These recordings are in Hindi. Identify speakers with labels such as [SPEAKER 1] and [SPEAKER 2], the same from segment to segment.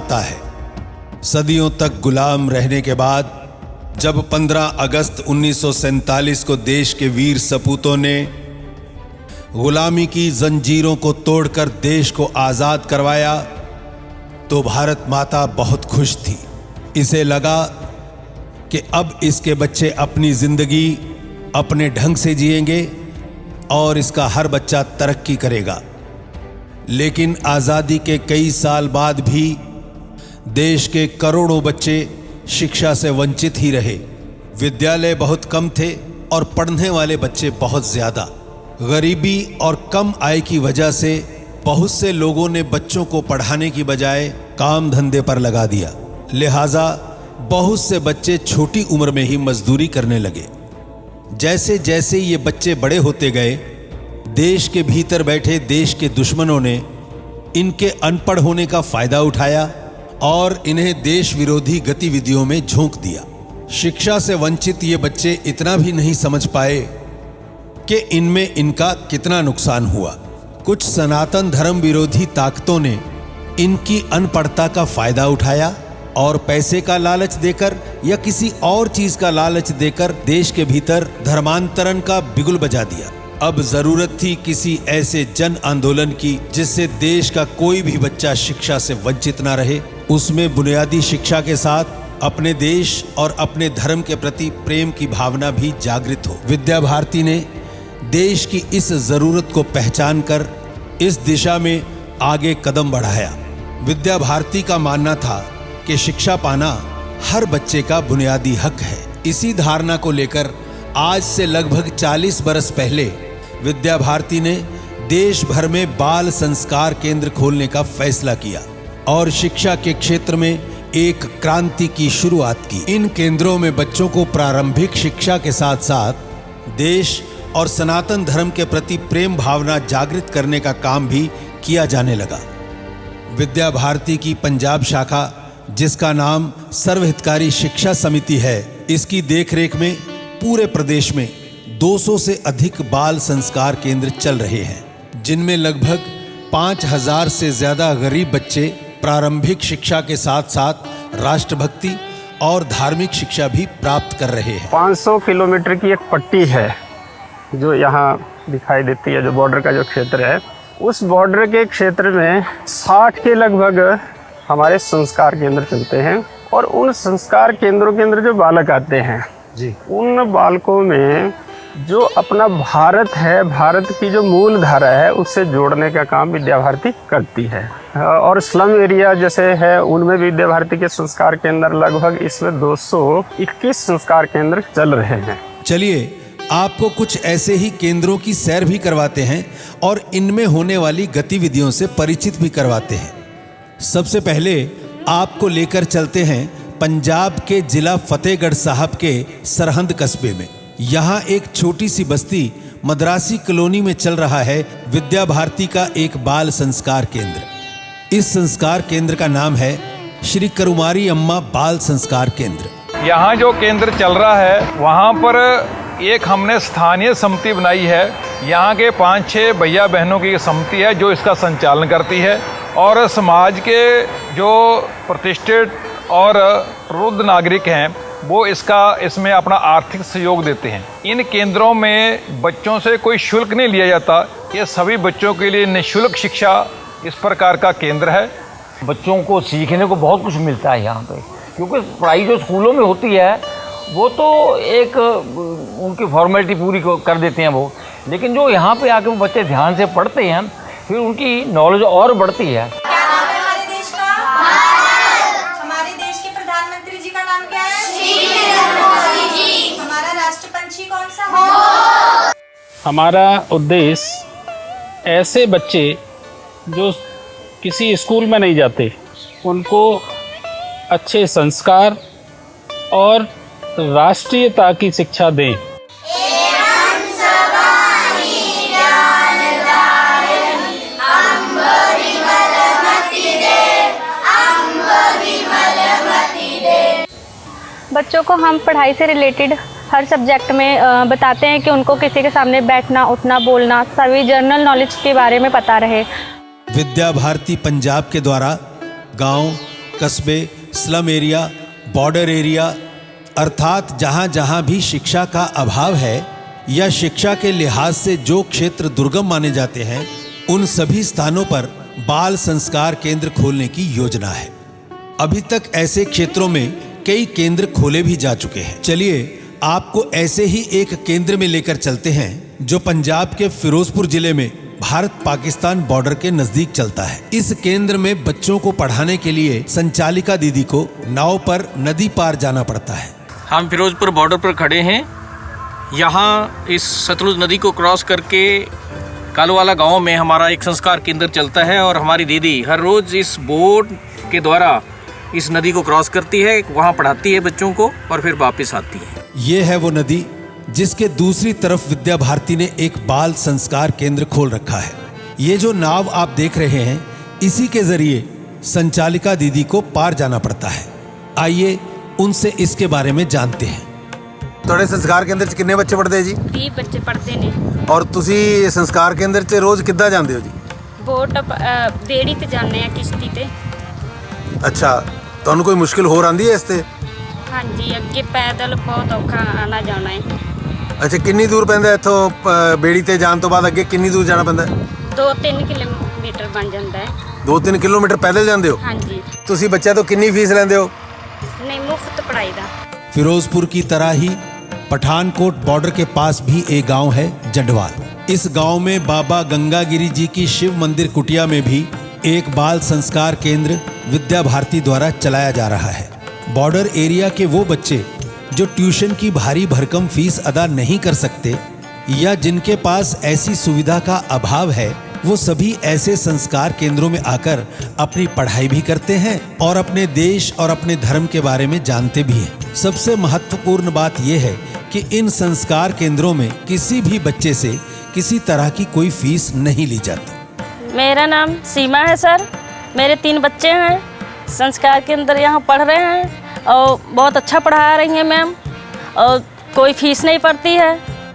[SPEAKER 1] आता है। सदियों तक गुलाम रहने के बाद जब 15 अगस्त 1947 को देश के वीर सपूतों ने गुलामी की जंजीरों को तोड़कर देश को आज़ाद करवाया तो भारत माता बहुत खुश थी। इसे लगा कि अब इसके बच्चे अपनी ज़िंदगी अपने ढंग से जिएंगे और इसका हर बच्चा तरक्की करेगा। लेकिन आज़ादी के कई साल बाद भी देश के करोड़ों बच्चे शिक्षा से वंचित ही रहे। विद्यालय बहुत कम थे और पढ़ने वाले बच्चे बहुत ज़्यादा। गरीबी और कम आय की वजह से बहुत से लोगों ने बच्चों को पढ़ाने की बजाय काम धंधे पर लगा दिया। लिहाजा बहुत से बच्चे छोटी उम्र में ही मजदूरी करने लगे। जैसे जैसे ये बच्चे बड़े होते गए, देश के भीतर बैठे देश के दुश्मनों ने इनके अनपढ़ होने का फायदा उठाया और इन्हें देश विरोधी गतिविधियों में झोंक दिया। शिक्षा से वंचित ये बच्चे इतना भी नहीं समझ पाए कि इनमें इनका कितना नुकसान हुआ। कुछ सनातन धर्म विरोधी ताकतों ने इनकी अनपढ़ता का फायदा उठाया और पैसे का लालच देकर या किसी और चीज का लालच देकर देश के भीतर धर्मांतरण का बिगुल बजा दिया। अब जरूरत थी किसी ऐसे जन आंदोलन की जिससे देश का कोई भी बच्चा शिक्षा से वंचित ना रहे। उसमें बुनियादी शिक्षा के साथ अपने देश और अपने धर्म के प्रति प्रेम की भावना भी जागृत हो। विद्या भारती ने देश की इस जरूरत को पहचान कर इस दिशा में आगे कदम बढ़ाया। विद्या भारती का मानना था कि शिक्षा पाना हर बच्चे का बुनियादी हक है। इसी धारणा को लेकर आज से लगभग 40 बरस पहले विद्या भारती ने देश भर में बाल संस्कार केंद्र खोलने का फैसला किया और शिक्षा के क्षेत्र में एक क्रांति की शुरुआत की। इन केंद्रों में बच्चों को प्रारंभिक शिक्षा के साथ साथ देश और सनातन धर्म के प्रति प्रेम भावना जागृत करने का काम भी किया जाने लगा। विद्या भारती की पंजाब शाखा, जिसका नाम सर्वहितकारी शिक्षा समिति है, इसकी देखरेख में पूरे प्रदेश में 200 से अधिक बाल संस्कार केंद्र चल रहे हैं, जिनमें लगभग 5000 से ज्यादा गरीब बच्चे प्रारंभिक शिक्षा के साथ साथ राष्ट्रभक्ति और धार्मिक शिक्षा भी प्राप्त कर रहे हैं।
[SPEAKER 2] 500 किलोमीटर की एक पट्टी है जो यहाँ दिखाई देती है, जो बॉर्डर का जो क्षेत्र है, उस बॉर्डर के क्षेत्र में 60 के लगभग हमारे संस्कार केंद्र चलते हैं। और उन संस्कार केंद्रों के अंदर जो बालक आते हैं जी, उन बालकों में जो अपना भारत है, भारत की जो मूल धारा है, उससे जोड़ने का काम विद्या भारती करती है। और स्लम एरिया जैसे है, उनमें भी विद्या भारती के संस्कार केंद्र लगभग इसमें 221 संस्कार केंद्र चल रहे हैं।
[SPEAKER 1] चलिए आपको कुछ ऐसे ही केंद्रों की सैर भी करवाते हैं और इनमें होने वाली गतिविधियों से परिचित भी करवाते हैं। सबसे पहले आपको लेकर चलते हैं पंजाब के जिला फतेहगढ़ साहब के सरहंद कस्बे में। यहाँ एक छोटी सी बस्ती मद्रासी कॉलोनी में चल रहा है विद्या भारती का एक बाल संस्कार केंद्र। इस संस्कार केंद्र का नाम है श्री करुमारी अम्मा बाल संस्कार केंद्र।
[SPEAKER 3] यहाँ जो केंद्र चल रहा है वहाँ पर एक हमने स्थानीय समिति बनाई है। यहाँ के 5-6 भैया बहनों की समिति है जो इसका संचालन करती है और समाज के जो प्रतिष्ठित और वृद्ध नागरिक हैं वो इसमें अपना आर्थिक सहयोग देते हैं। इन केंद्रों में बच्चों से कोई शुल्क नहीं लिया जाता। ये सभी बच्चों के लिए निःशुल्क शिक्षा इस प्रकार का केंद्र है।
[SPEAKER 4] बच्चों को सीखने को बहुत कुछ मिलता है यहाँ पे, क्योंकि पढ़ाई जो स्कूलों में होती है वो तो एक उनकी फॉर्मेलिटी पूरी कर देते हैं वो, लेकिन जो यहाँ पे आके वो बच्चे ध्यान से पढ़ते हैं फिर उनकी नॉलेज और बढ़ती है।
[SPEAKER 5] क्या नाम है हमारे देश का? भारत। हमारे देश के प्रधानमंत्री जी का नाम क्या है? श्री नरेंद्र मोदी जी। हमारा राष्ट्रपंछी कौन सा है?
[SPEAKER 6] हमारा उद्देश्य ऐसे बच्चे जो किसी स्कूल में नहीं जाते, उनको अच्छे संस्कार और राष्ट्रीयता की शिक्षा दें।
[SPEAKER 7] बच्चों को हम पढ़ाई से रिलेटेड हर सब्जेक्ट में बताते हैं कि उनको किसी के सामने बैठना, उठना, बोलना, सभी जनरल नॉलेज के बारे में पता रहे।
[SPEAKER 1] विद्या भारती पंजाब के द्वारा गांव, कस्बे, स्लम एरिया, बॉर्डर एरिया, अर्थात जहां जहां भी शिक्षा का अभाव है या शिक्षा के लिहाज से जो क्षेत्र दुर्गम माने जाते हैं, उन सभी स्थानों पर बाल संस्कार केंद्र खोलने की योजना है। अभी तक ऐसे क्षेत्रों में कई केंद्र खोले भी जा चुके हैं। चलिए आपको ऐसे ही एक केंद्र में लेकर चलते हैं जो पंजाब के फिरोजपुर जिले में भारत पाकिस्तान बॉर्डर के नजदीक चलता है। इस केंद्र में बच्चों को पढ़ाने के लिए संचालिका दीदी को नाव पर नदी पार जाना पड़ता है।
[SPEAKER 8] हम फिरोजपुर बॉर्डर पर खड़े हैं। यहाँ इस सतलुज नदी को क्रॉस करके कालूवाला गांव में हमारा एक संस्कार केंद्र चलता है और हमारी दीदी हर रोज़ इस बोट के द्वारा इस नदी को क्रॉस करती है, वहाँ पढ़ाती है बच्चों को और फिर वापस आती है।
[SPEAKER 1] ये है वो नदी जिसके दूसरी तरफ विद्या भारती ने एक बाल संस्कार केंद्र खोल रखा है। ये जो नाव आप देख रहे हैं, इसी के जरिए संचालिका दीदी को पार जाना पड़ता है। आइए उनसे इसके बारे में जानते हैं।
[SPEAKER 9] ਤੁਹਾਡੇ ਸੰਸਕਾਰ ਕੇਂਦਰ 'ਚ ਕਿੰਨੇ ਬੱਚੇ ਪੜ੍ਹਦੇ ਜੀ?
[SPEAKER 10] 30 ਬੱਚੇ ਪੜ੍ਹਦੇ ਨੇ।
[SPEAKER 9] ਔਰ ਤੁਸੀਂ ਸੰਸਕਾਰ ਕੇਂਦਰ 'ਚ ਰੋਜ਼ ਕਿੱਦਾਂ ਜਾਂਦੇ ਹੋ ਜੀ?
[SPEAKER 10] ਬੋਟ ਬੇੜੀ ਤੇ ਜਾਂਦੇ ਆ, ਕਿਸ਼ਤੀ ਤੇ।
[SPEAKER 9] ਅੱਛਾ, ਤੁਹਾਨੂੰ ਕੋਈ ਮੁਸ਼ਕਿਲ ਹੋਰ ਆਂਦੀ ਹੈ ਇਸ ਤੇ?
[SPEAKER 10] ਹਾਂਜੀ, ਅੱਗੇ ਪੈਦਲ ਬਹੁਤ ਔਖਾ ਆਣਾ ਜਾਣਾ ਹੈ।
[SPEAKER 9] ਅੱਛਾ, ਕਿੰਨੀ ਦੂਰ ਪੈਂਦਾ ਇੱਥੋਂ ਬੇੜੀ ਤੇ ਜਾਣ ਤੋਂ ਬਾਅਦ ਅੱਗੇ ਕਿੰਨੀ ਦੂਰ ਜਾਣਾ ਪੈਂਦਾ?
[SPEAKER 10] 2-3 ਕਿਲੋਮੀਟਰ ਬਣ ਜਾਂਦਾ ਹੈ।
[SPEAKER 9] 2-3 ਕਿਲੋਮੀਟਰ ਪੈਦਲ ਜਾਂਦੇ ਹੋ?
[SPEAKER 10] ਹਾਂਜੀ।
[SPEAKER 9] ਤੁਸੀਂ ਬੱਚਿਆਂ ਤੋਂ ਕਿੰਨੀ ਫੀਸ ਲੈਂਦੇ ਹੋ?
[SPEAKER 10] ਨਹੀਂ, ਮੁਫਤ ਪੜ੍ਹਾਈ ਦਾ।
[SPEAKER 1] फिरोजपुर की तरह ही पठानकोट बॉर्डर के पास भी एक गांव है जंडवाल। इस गांव में बाबा गंगागिरी जी की शिव मंदिर कुटिया में भी एक बाल संस्कार केंद्र विद्या भारती द्वारा चलाया जा रहा है। बॉर्डर एरिया के वो बच्चे जो ट्यूशन की भारी भरकम फीस अदा नहीं कर सकते या जिनके पास ऐसी सुविधा का अभाव है, वो सभी ऐसे संस्कार केंद्रों में आकर अपनी पढ़ाई भी करते हैं और अपने देश और अपने धर्म के बारे में जानते भी हैं। सबसे महत्वपूर्ण बात यह है कि इन संस्कार केंद्रों में किसी भी बच्चे से किसी तरह की कोई फीस नहीं ली जाती।
[SPEAKER 10] मेरा नाम सीमा है सर। मेरे 3 बच्चे हैं, संस्कार के अंदर यहाँ पढ़ रहे हैं और बहुत अच्छा पढ़ा रही हैं मैम, और कोई फीस नहीं पड़ती है।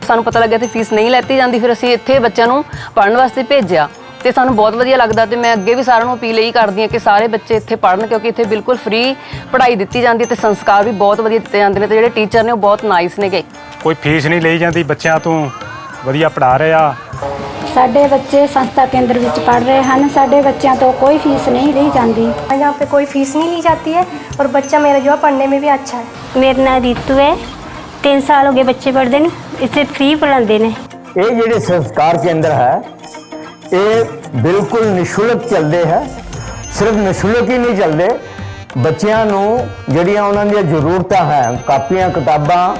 [SPEAKER 11] ਸਾਨੂੰ ਪਤਾ ਲੱਗਿਆ ਤੇ ਫੀਸ ਨਹੀਂ ਲੈਤੀ ਜਾਂਦੀ, ਫਿਰ ਅਸੀਂ ਇੱਥੇ ਬੱਚਿਆਂ ਨੂੰ ਪੜ੍ਹਨ ਵਾਸਤੇ ਭੇਜਿਆ ਤੇ ਸਾਨੂੰ ਬਹੁਤ ਵਧੀਆ ਲੱਗਦਾ ਤੇ ਮੈਂ ਅੱਗੇ ਵੀ ਸਾਰਿਆਂ ਨੂੰ ਅਪੀਲ ਇਹੀ ਕਰਦੀ ਹਾਂ ਕਿ ਸਾਰੇ ਬੱਚੇ ਇੱਥੇ ਪੜ੍ਹਨ, ਕਿਉਂਕਿ ਇੱਥੇ ਬਿਲਕੁਲ ਫ੍ਰੀ ਪੜ੍ਹਾਈ ਦਿੱਤੀ ਜਾਂਦੀ ਹੈ ਤੇ ਸੰਸਕਾਰ ਵੀ ਬਹੁਤ ਵਧੀਆ ਦਿੱਤੇ ਜਾਂਦੇ ਨੇ ਤੇ ਜਿਹੜੇ ਟੀਚਰ ਨੇ ਉਹ ਬਹੁਤ ਨਾਈਸ ਨੇਗੇ।
[SPEAKER 2] ਕੋਈ ਫੀਸ ਨਹੀਂ ਲਈ ਜਾਂਦੀ, ਬੱਚਿਆਂ ਤੋਂ ਵਧੀਆ ਪੜ੍ਹਾ ਰਹੇ ਆ।
[SPEAKER 12] ਸਾਡੇ ਬੱਚੇ संस्था केंद्र ਵਿੱਚ पढ़ रहे हैं। साढ़े बच्चों तो कोई फीस नहीं ली जाती।
[SPEAKER 5] यहाँ पे कोई फीस नहीं ली जाती है और बच्चा मेरा जो है पढ़ने में भी अच्छा है।
[SPEAKER 12] मेरा नाम रीतू है। 3 साल हो गए बच्चे पढ़ते हैं, इतने फ्री पढ़ाते हैं।
[SPEAKER 4] ये ਜਿਹੜੇ ਸੰਸਕਾਰ ਕੇਂਦਰ ਹੈ ਇਹ ਬਿਲਕੁਲ ਨਿਸ਼ੁਲਕ ਚੱਲਦੇ ਹੈ। ਸਿਰਫ ਨਿਸ਼ੁਲਕ ਹੀ ਨਹੀਂ ਚੱਲਦੇ, ਬੱਚਿਆਂ ਨੂੰ ਜਿਹੜੀਆਂ ਉਹਨਾਂ ਦੀਆਂ ਜ਼ਰੂਰਤਾਂ ਹੈ, ਕਾਪੀਆਂ ਕਿਤਾਬਾਂ,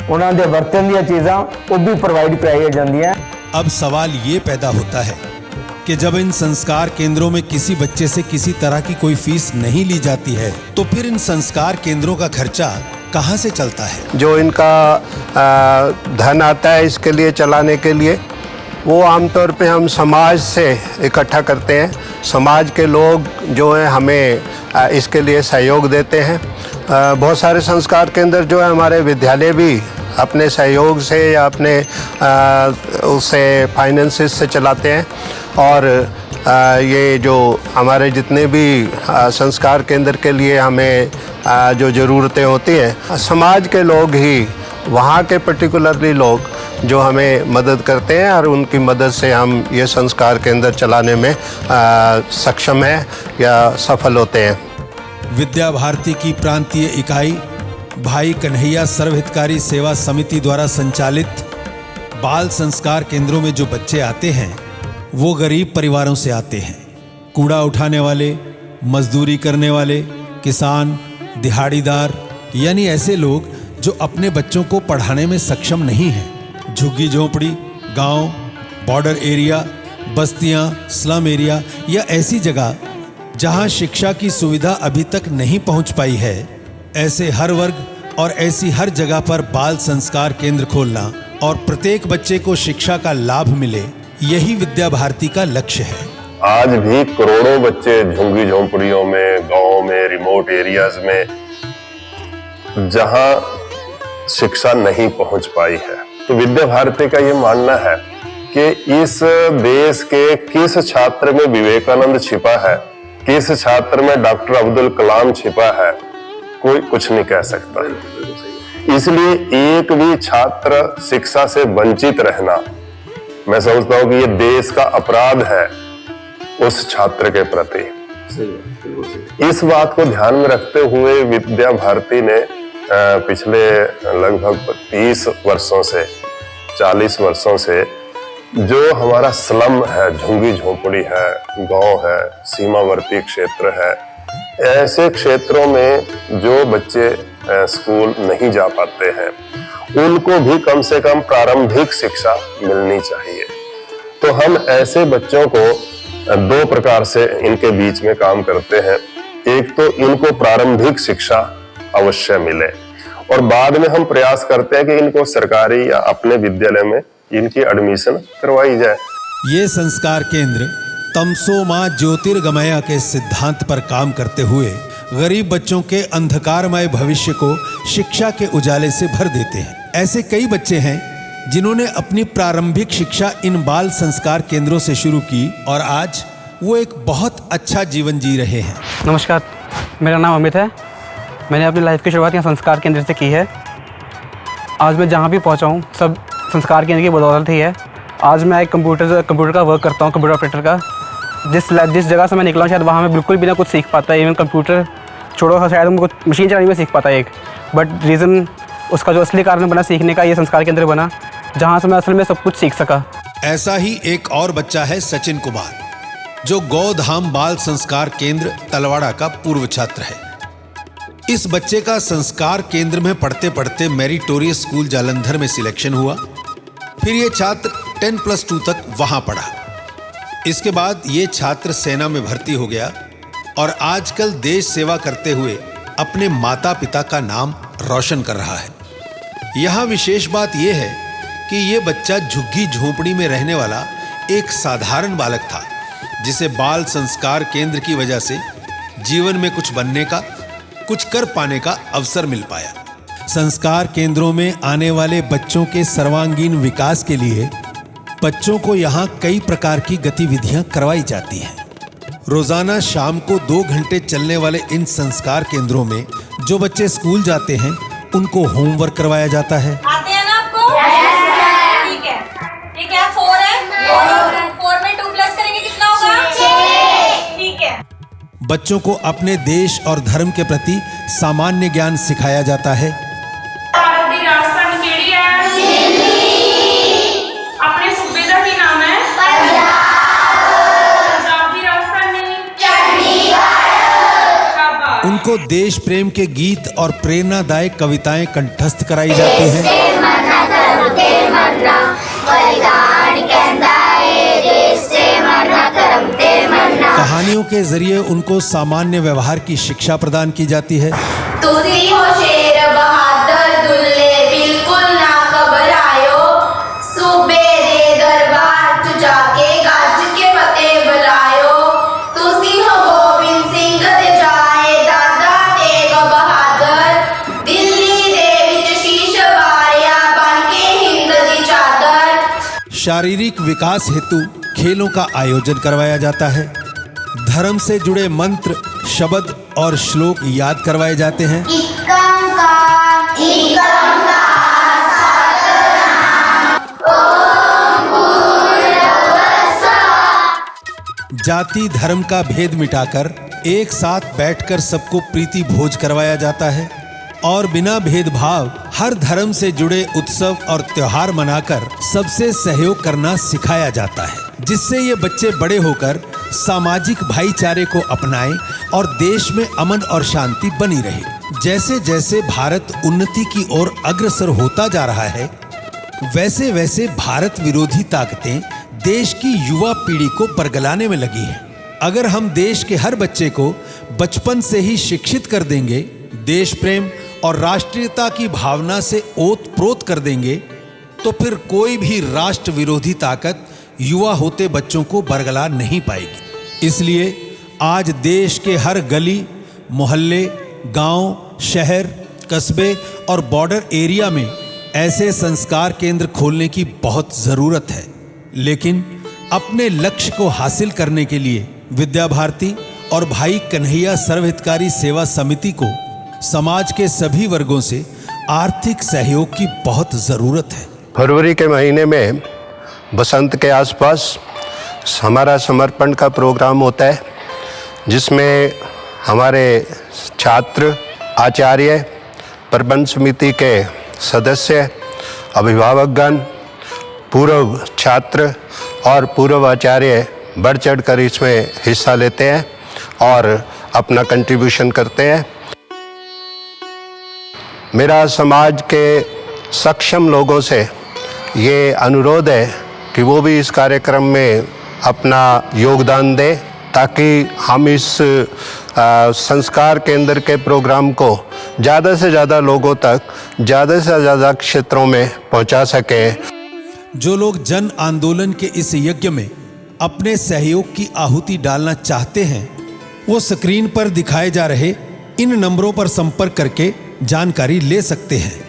[SPEAKER 4] ਉਹਨਾਂ ਦੇ ਵਰਤਣ ਦੀਆਂ ਚੀਜ਼ਾਂ ਉਹ ਵੀ ਪ੍ਰੋਵਾਈਡ कराई ਜਾਂਦੀਆਂ।
[SPEAKER 1] अब सवाल ये पैदा होता है कि जब इन संस्कार केंद्रों में किसी बच्चे से किसी तरह की कोई फीस नहीं ली जाती है, तो फिर इन संस्कार केंद्रों का खर्चा कहाँ से चलता है?
[SPEAKER 13] जो इनका धन आता है इसके लिए चलाने के लिए, वो आमतौर पे हम समाज से इकट्ठा करते हैं। समाज के लोग जो हैं हमें इसके लिए सहयोग देते हैं। बहुत सारे संस्कार केंद्र जो है हमारे विद्यालय भी अपने सहयोग से या अपने उससे फाइनेंसेस से चलाते हैं। और ये जो हमारे जितने भी संस्कार केंद्र के लिए हमें जो ज़रूरतें होती हैं, समाज के लोग ही, वहाँ के पर्टिकुलरली लोग जो हमें मदद करते हैं और उनकी मदद से हम ये संस्कार केंद्र चलाने में सक्षम हैं या सफल होते हैं।
[SPEAKER 1] विद्या भारती की प्रांतीय इकाई भाई कन्हैया सर्वहितकारी सेवा समिति द्वारा संचालित बाल संस्कार केंद्रों में जो बच्चे आते हैं वो गरीब परिवारों से आते हैं। कूड़ा उठाने वाले, मजदूरी करने वाले, किसान, दिहाड़ीदार, यानी ऐसे लोग जो अपने बच्चों को पढ़ाने में सक्षम नहीं हैं। झुग्गी झोंपड़ी, गांव, बॉर्डर एरिया, बस्तियां, स्लम एरिया या ऐसी जगह जहां शिक्षा की सुविधा अभी तक नहीं पहुंच पाई है, ऐसे हर वर्ग और ऐसी हर जगह पर बाल संस्कार केंद्र खोलना और प्रत्येक बच्चे को शिक्षा का लाभ मिले, यही विद्या भारती का लक्ष्य है।
[SPEAKER 14] आज भी करोड़ों बच्चे झुग्गी झोंपड़ियों में, गांव में, रिमोट एरियाज में, जहां शिक्षा नहीं पहुंच पाई है, तो विद्या भारती का ये मानना है कि इस देश के किस छात्र में विवेकानंद छिपा है किस छात्र में डॉक्टर अब्दुल कलाम छिपा है, कोई कुछ नहीं कह सकता। इसलिए एक भी छात्र शिक्षा से वंचित रहना, मैं समझता हूं कि ये देश का अपराध है उस छात्र के प्रति। इस बात को ध्यान में रखते हुए विद्या भारती ने पिछले लगभग 30 वर्षों से 40 वर्षों से जो हमारा स्लम है, झुग्गी झोंपड़ी है, गांव है, सीमावर्ती क्षेत्र है, ऐसे क्षेत्रों में जो बच्चे स्कूल नहीं जा पाते हैं, उनको भी कम से कम प्रारंभिक शिक्षा मिलनी चाहिए। तो हम ऐसे बच्चों को दो प्रकार से इनके बीच में काम करते हैं। एक तो इनको प्रारंभिक शिक्षा अवश्य मिले और बाद में हम प्रयास करते हैं कि इनको सरकारी या अपने विद्यालय में इनकी एडमिशन करवाई जाए।
[SPEAKER 1] ये संस्कार केंद्र तमसो मां ज्योतिर्गमय के सिद्धांत पर काम करते हुए गरीब बच्चों के अंधकारमय भविष्य को शिक्षा के उजाले से भर देते हैं। ऐसे कई बच्चे हैं जिन्होंने अपनी प्रारंभिक शिक्षा इन बाल संस्कार केंद्रों से शुरू की और आज वो एक बहुत अच्छा जीवन जी रहे हैं।
[SPEAKER 15] नमस्कार, मेरा नाम अमित है। मैंने अपनी लाइफ की शुरुआत यहाँ संस्कार केंद्र से की है। आज मैं जहाँ भी पहुँचा हूँ सब संस्कार केंद्र की बदौलत ही है। आज मैं एक कंप्यूटर का वर्क करता हूँ, कंप्यूटर ऑपरेटर का। जिस जगह से मैं निकला हूँ शायद वहाँ मैं बिल्कुल भी ना कुछ सीख पाता। इवन कंप्यूटर छोड़ो, शायद मैं कुछ मशीन चलाने में सीख पाता एक, बट रीज़न उसका जो असली कारण बना सीखने का, ये संस्कार केंद्र बना जहाँ से मैं असल में सब कुछ सीख सका।
[SPEAKER 1] ऐसा ही एक और बच्चा है सचिन कुमार, जो गौधाम बाल संस्कार केंद्र तलवाड़ा का पूर्व छात्र है। इस बच्चे का संस्कार केंद्र में पढ़ते पढ़ते मेरिटोरियस स्कूल जालंधर में सिलेक्शन हुआ। फिर ये छात्र 10+2 तक वहां पढ़ा। इसके बाद ये छात्र सेना में भर्ती हो गया और आजकल देश सेवा करते हुए अपने माता पिता का नाम रोशन कर रहा है। यहाँ विशेष बात यह है कि ये बच्चा झुग्गी झोंपड़ी में रहने वाला एक साधारण बालक था, जिसे बाल संस्कार केंद्र की वजह से जीवन में कुछ बनने का, कुछ कर पाने का अवसर मिल पाया। संस्कार केंद्रों में आने वाले बच्चों के सर्वांगीण विकास के लिए बच्चों को यहाँ कई प्रकार की गतिविधियां करवाई जाती हैं। रोजाना शाम को 2 घंटे चलने वाले इन संस्कार केंद्रों में जो बच्चे स्कूल जाते हैं उनको होमवर्क करवाया जाता है।
[SPEAKER 5] आते हैं ना आपको? ठीक है। ये क्या 4 है? 4 में 2+ करेंगे कितना होगा? 6। ठीक है।
[SPEAKER 1] बच्चों को अपने देश और धर्म के प्रति सामान्य ज्ञान सिखाया जाता है।
[SPEAKER 16] अपने सूबे का भी नाम है
[SPEAKER 1] उनको देश प्रेम के गीत और प्रेरणादायक कविताएं कंठस्थ कराई जाती हैं। कहानियों के जरिए उनको सामान्य व्यवहार की शिक्षा प्रदान की जाती है।
[SPEAKER 16] तुसी हो शेर बहादुर दुल्ले बिल्कुल ना घबरायो, सूबे दे दरबार च जाके गज के फतेह बुलायो। तुसी हो गोबिंद सिंह दे जाए दादा तेग बहादुर, दिल्ली दे विच शीश वारिया बन के हिंद दी चादर।
[SPEAKER 1] शारीरिक विकास हेतु खेलों का आयोजन करवाया जाता है। धर्म से जुड़े मंत्र, शब्द और श्लोक याद करवाए जाते हैं। जाति धर्म का भेद मिटाकर एक साथ बैठकर सबको प्रीति भोज करवाया जाता है और बिना भेदभाव हर धर्म से जुड़े उत्सव और त्योहार मनाकर सबसे सहयोग करना सिखाया जाता है, जिससे ये बच्चे बड़े होकर सामाजिक भाईचारे को अपनाएं और देश में अमन और शांति बनी रहे। जैसे जैसे भारत उन्नति की ओर अग्रसर होता जा रहा है, वैसे वैसे भारत विरोधी ताकतें देश की युवा पीढ़ी को बरगलाने में लगी हैं। अगर हम देश के हर बच्चे को बचपन से ही शिक्षित कर देंगे, देश प्रेम और राष्ट्रीयता की भावना से ओत-प्रोत कर देंगे, तो फिर कोई भी राष्ट्र विरोधी ताकत युवा होते बच्चों को बरगला नहीं पाएगी। इसलिए आज देश के हर गली, मोहल्ले, गांव, शहर, कस्बे और बॉर्डर एरिया में ऐसे संस्कार केंद्र खोलने की बहुत ज़रूरत है। लेकिन अपने लक्ष्य को हासिल करने के लिए विद्या भारती और भाई कन्हैया सर्वहितकारी सेवा समिति को समाज के सभी वर्गों से आर्थिक सहयोग की बहुत ज़रूरत है।
[SPEAKER 13] फरवरी के महीने में बसंत के आसपास हमारा समर्पण का प्रोग्राम होता है, जिसमें हमारे छात्र, आचार्य, प्रबंध समिति के सदस्य, अभिभावकगण, पूर्व छात्र और पूर्व आचार्य बढ़ चढ़ कर इसमें हिस्सा लेते हैं और अपना कंट्रीब्यूशन करते हैं। मेरा समाज के सक्षम लोगों से ये अनुरोध है कि वो भी इस कार्यक्रम में अपना योगदान दें, ताकि हम इस संस्कार केंद्र के प्रोग्राम को ज़्यादा से ज़्यादा लोगों तक, ज़्यादा से ज़्यादा क्षेत्रों में पहुंचा सकें।
[SPEAKER 1] जो लोग जन आंदोलन के इस यज्ञ में अपने सहयोग की आहुति डालना चाहते हैं, वो स्क्रीन पर दिखाए जा रहे इन नंबरों पर संपर्क करके जानकारी ले सकते हैं।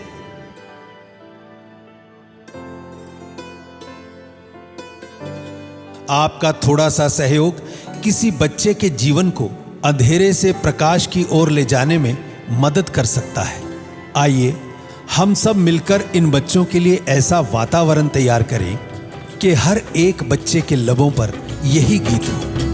[SPEAKER 1] आपका थोड़ा सा सहयोग किसी बच्चे के जीवन को अंधेरे से प्रकाश की ओर ले जाने में मदद कर सकता है। आइए हम सब मिलकर इन बच्चों के लिए ऐसा वातावरण तैयार करें कि हर एक बच्चे के लबों पर यही गीत हो।